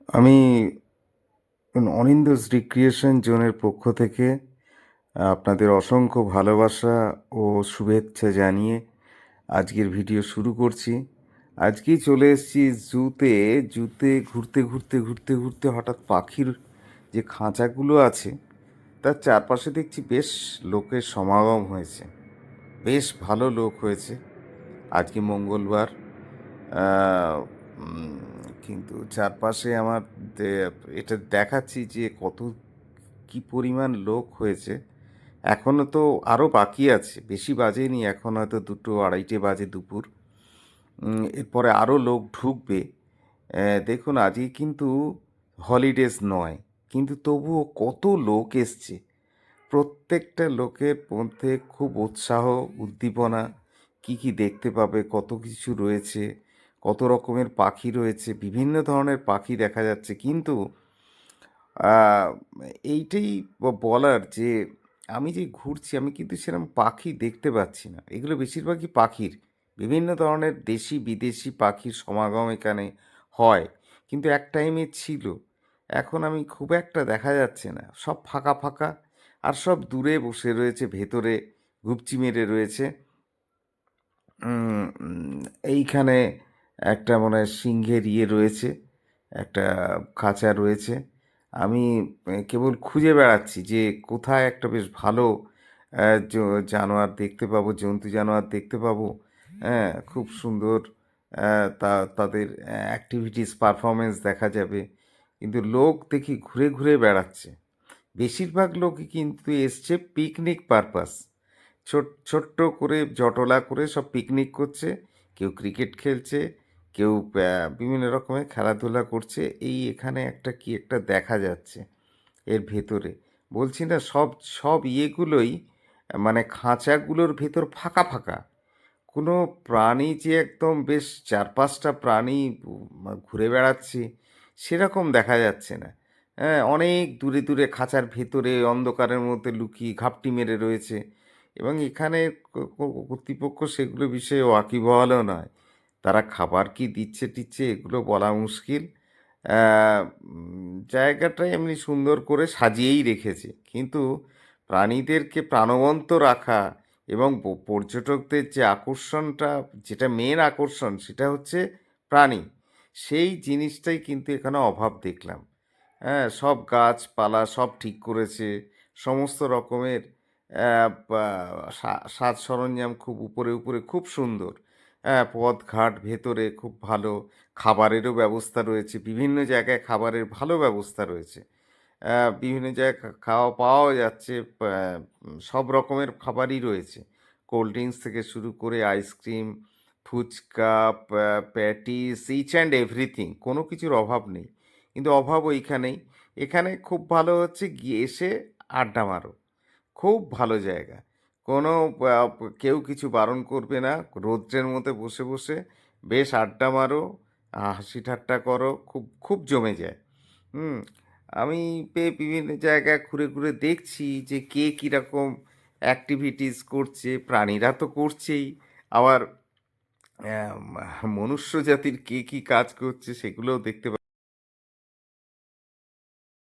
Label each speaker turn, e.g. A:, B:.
A: আমি অনিন্দ্যস রিক্রিয়েশন জোনের পক্ষ থেকে আপনাদের অসংখ্য ভালোবাসা ও শুভেচ্ছা জানিয়ে আজকের ভিডিও শুরু করছি। আজকেই চলে এসেছি জুতে ঘুরতে ঘুরতে ঘুরতে ঘুরতে হঠাৎ পাখির যে খাঁচাগুলো আছে তার চারপাশে দেখছি বেশ লোকের সমাগম হয়েছে, বেশ ভালো লোক হয়েছে। আজকে মঙ্গলবার, আহ, কিন্তু চারপাশে আমার এটা দেখাচ্ছি যে কত কি পরিমাণ লোক হয়েছে। এখনও তো আরও বাকি আছে, বেশি বাজেনি, এখন হয়তো 2-2:30 বাজে দুপুর। এরপরে আরও লোক ঢুকবে। দেখুন আজকে কিন্তু হলিডেজ নয়, কিন্তু তবুও কত লোক এসছে। প্রত্যেকটা লোকের মধ্যে খুব উৎসাহ, উদ্দীপনা, কি কি দেখতে পাবে, কত কিছু রয়েছে, কত রকমের পাখি রয়েছে, বিভিন্ন ধরনের পাখি দেখা যাচ্ছে। কিন্তু আহ, এইটাই বলার যে আমি যে ঘুরছি আমি কিন্তু সেরকম পাখি দেখতে পাচ্ছি না। এগুলো বেশিরভাগই পাখির, বিভিন্ন ধরনের দেশি বিদেশি পাখির সমাগম এখানে হয়, কিন্তু এক টাইমে ছিল। এখন আমি খুব একটা দেখা যাচ্ছে না, সব ফাঁকা ফাঁকা। আর সব দূরে বসে রয়েছে, ভেতরে ঘুপচি মেরে রয়েছে। উম, উম, এইখানে একটা মনে হয় সিংহের ইয়ে রয়েছে, একটা খাঁচা রয়েছে। আমি কেবল খুঁজে বেড়াচ্ছি যে কোথায় একটা বেশ ভালো জানোয়ার দেখতে পাবো, জন্তু জানোয়ার দেখতে পাবো। হ্যাঁ, খুব সুন্দর। তাদের অ্যাক্টিভিটিস পারফরমেন্স দেখা যাবে। কিন্তু লোক দেখি ঘুরে ঘুরে বেড়াচ্ছে। বেশিরভাগ লোকই কিন্তু এসছে পিকনিক পারপাস। ছোট্ট করে জটলা করে সব পিকনিক করছে। কেউ ক্রিকেট খেলছে, কেউ বিভিন্ন রকমের খেলাধুলা করছে। এই এখানে একটা কি একটা দেখা যাচ্ছে এর ভেতরে। বলছি না, সব সব ইয়েগুলোই মানে খাঁচাগুলোর ভেতর ফাঁকা ফাঁকা। কোনো প্রাণী যে একদম বেশ 4-5টা প্রাণী ঘুরে বেড়াচ্ছে সেরকম দেখা যাচ্ছে না। হ্যাঁ, অনেক দূরে দূরে খাঁচার ভেতরে অন্ধকারের মধ্যে লুকিয়ে ঘাপটি মেরে রয়েছে। এবং এখানে কর্তৃপক্ষ সেগুলো বিষয়ে ওয়াকিবহালও নয়। তারা খাবার কি দিচ্ছে টিচ্ছে এগুলো বলা মুশকিল। জায়গাটা এমনি সুন্দর করে সাজিয়েই রেখেছে, কিন্তু প্রাণীদেরকে প্রাণবন্ত রাখা এবং পর্যটকদের যে আকর্ষণটা, যেটা মেন আকর্ষণ সেটা হচ্ছে প্রাণী, সেই জিনিসটাই কিন্তু এখানে অভাব দেখলাম। হ্যাঁ, সব গাছপালা সব ঠিক করেছে, সমস্ত রকমের সাজ সরঞ্জাম খুব উপরে উপরে, খুব সুন্দর। হ্যাঁ, পথঘাট ভেতরে খুব ভালো। খাবারেরও ব্যবস্থা রয়েছে, বিভিন্ন জায়গায় খাবারের ভালো ব্যবস্থা রয়েছে। বিভিন্ন জায়গায় খাওয়া পাওয়াও যাচ্ছে। সব রকমের খাবারই রয়েছে, কোল্ড ড্রিঙ্কস থেকে শুরু করে ice cream, fuchka, patties, each and everything, কোনো কিছুর অভাব নেই। কিন্তু অভাব ওইখানেই। এখানে খুব ভালো হচ্ছে গিয়ে এসে আড্ডা মারো, খুব ভালো জায়গা। কোনো কেউ কিছু বারণ করবে না। রৌদ্রের মধ্যে বসে বসে বেশ আড্ডা মারো, হাসি ঠাট্টা করো, খুব খুব জমে যায়। হুম। আমি বিভিন্ন জায়গায় ঘুরে ঘুরে দেখছি যে কে কীরকম অ্যাক্টিভিটিস করছে। প্রাণীরা তো করছেই, আবার মনুষ্য জাতির কে কী কাজ করছে সেগুলোও দেখতে